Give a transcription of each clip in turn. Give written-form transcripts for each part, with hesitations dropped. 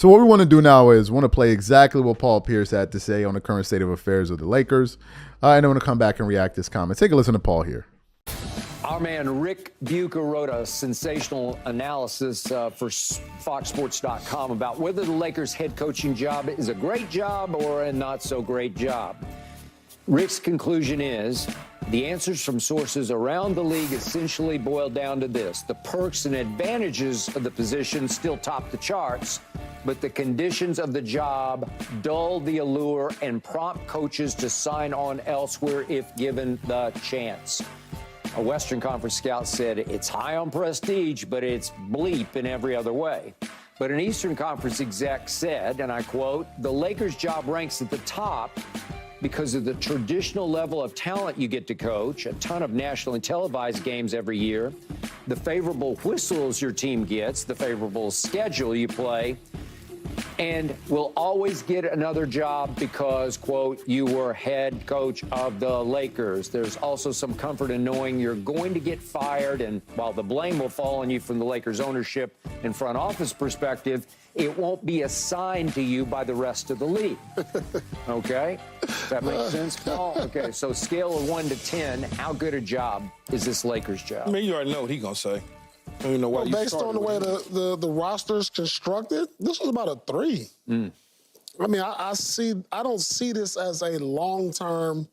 So what we want to do now is want to play exactly what Paul Pierce had to say on the current state of affairs of the Lakers. And I want to come back and react to his comments. Take a listen to Paul here. Our man Rick Bucher wrote a sensational analysis for FoxSports.com about whether the Lakers' head coaching job is a great job or a not-so-great job. Rick's conclusion is the answers from sources around the league essentially boil down to this. The perks and advantages of the position still top the charts, but the conditions of the job dull the allure and prompt coaches to sign on elsewhere if given the chance. A Western Conference scout said it's high on prestige, but it's bleep in every other way. But an Eastern Conference exec said, and I quote, the Lakers' job ranks at the top because of the traditional level of talent you get to coach, a ton of nationally televised games every year, the favorable whistles your team gets, the favorable schedule you play, and will always get another job because, quote, you were head coach of the Lakers. There's also some comfort in knowing you're going to get fired, and while the blame will fall on you from the Lakers ownership and front office perspective, it won't be assigned to you by the rest of the league. Okay? Does that make sense, Paul? Okay, so scale of 1 to 10, how good a job is this Lakers job? I mean, you already know what he's going to say. I don't even know why based on the way the roster's constructed, this was about a 3. I mean, I don't see this as a long-term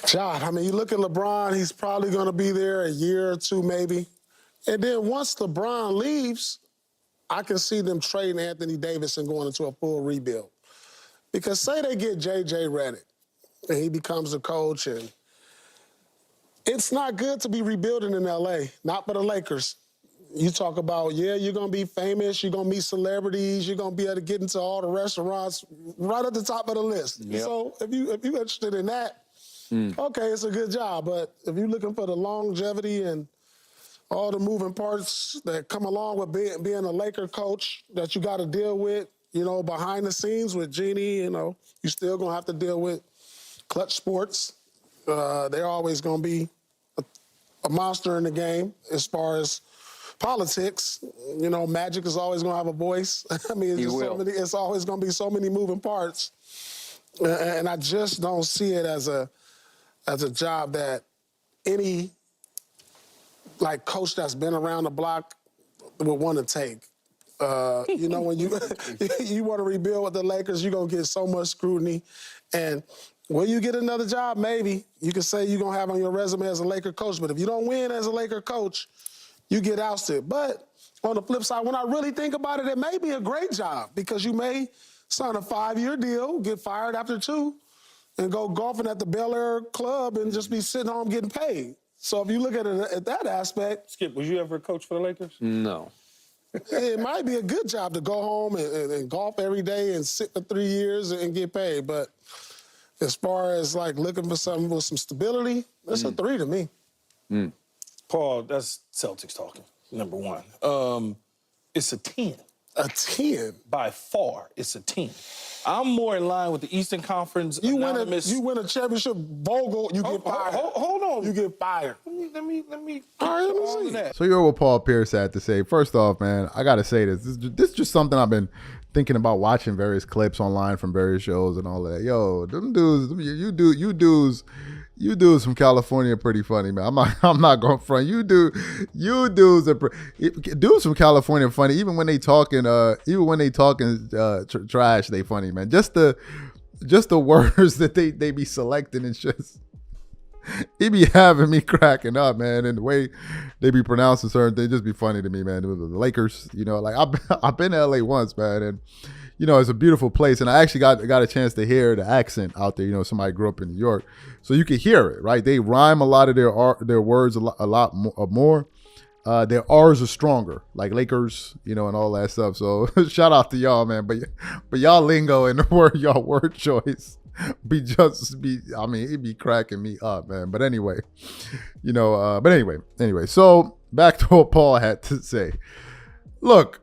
job. I mean, you look at LeBron, he's probably going to be there a year or 2 maybe. And then once LeBron leaves, I can see them trading Anthony Davis and going into a full rebuild. Because say they get J.J. Redick and he becomes a coach, and it's not good to be rebuilding in L.A., not for the Lakers. You talk about, yeah, you're going to be famous, you're going to meet celebrities, you're going to be able to get into all the restaurants right at the top of the list. Yep. So if you're interested in that, okay, it's a good job. But if you're looking for the longevity and all the moving parts that come along with being a Laker coach that you got to deal with, you know, behind the scenes with Jeannie, you know, you still going to have to deal with Clutch Sports. They're always going to be a monster in the game as far as politics. You know, Magic is always going to have a voice. I mean, it's always going to be so many moving parts. And I just don't see it as a job that any, like, coach that's been around the block would want to take. You know, when you want to rebuild with the Lakers, you're going to get so much scrutiny. And will you get another job? Maybe. You can say you're going to have on your resume as a Laker coach, but if you don't win as a Laker coach, you get ousted. But on the flip side, when I really think about it, it may be a great job because you may sign a 5-year deal, get fired after 2, and go golfing at the Bel Air Club and just be sitting home getting paid. So if you look at it at that aspect... Skip, was you ever a coach for the Lakers? No. It might be a good job to go home and golf every day and sit for 3 years and get paid, but as far as, like, looking for something with some stability, that's a 3 to me. Paul, that's Celtics talking, number 1. It's a 10. A 10? By far, it's a 10. I'm more in line with the Eastern Conference you anonymous... You win a championship, Vogel, you get fired. Hold on. You get fired. Let me all right, let me see. So you heard what Paul Pierce had to say. First off, man, I got to say this. This is just something I've been thinking about watching various clips online from various shows and all that. Yo, them dudes, you dudes from California are pretty funny, man. I'm not going front. You dudes dudes from California are funny. Even when they talking trash, they funny, man. Just the words that they be selecting and just it be having me cracking up, man. And the way they be pronouncing certain things just be funny to me, man. The Lakers, you know, like I've been to LA once, man, and you know, it's a beautiful place. And I actually got a chance to hear the accent out there. You know, somebody grew up in New York, so you can hear it, right? They rhyme a lot of their words a lot more. Their R's are stronger, like Lakers, you know, and all that stuff. So shout out to y'all, man. But y'all lingo and y'all word choice it be cracking me up, man. But anyway, you know, anyway. So back to what Paul had to say. Look,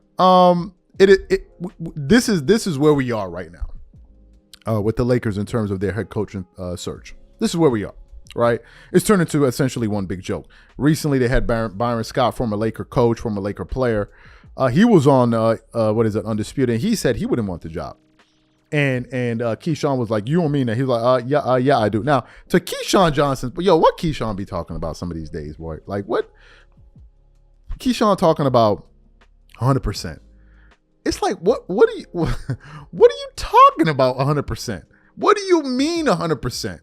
this is where we are right now with the Lakers in terms of their head coaching search. This is where we are. right? It's turned into essentially one big joke. Recently, they had Byron Scott, former Laker coach, former Laker player. He was on, Undisputed, and he said he wouldn't want the job. And Keyshawn was like, you don't mean that? He was like, yeah, I do. Now, to Keyshawn Johnson, what Keyshawn be talking about some of these days, boy? Like, what? Keyshawn talking about 100%. It's like, what are you talking about 100%? What do you mean 100%?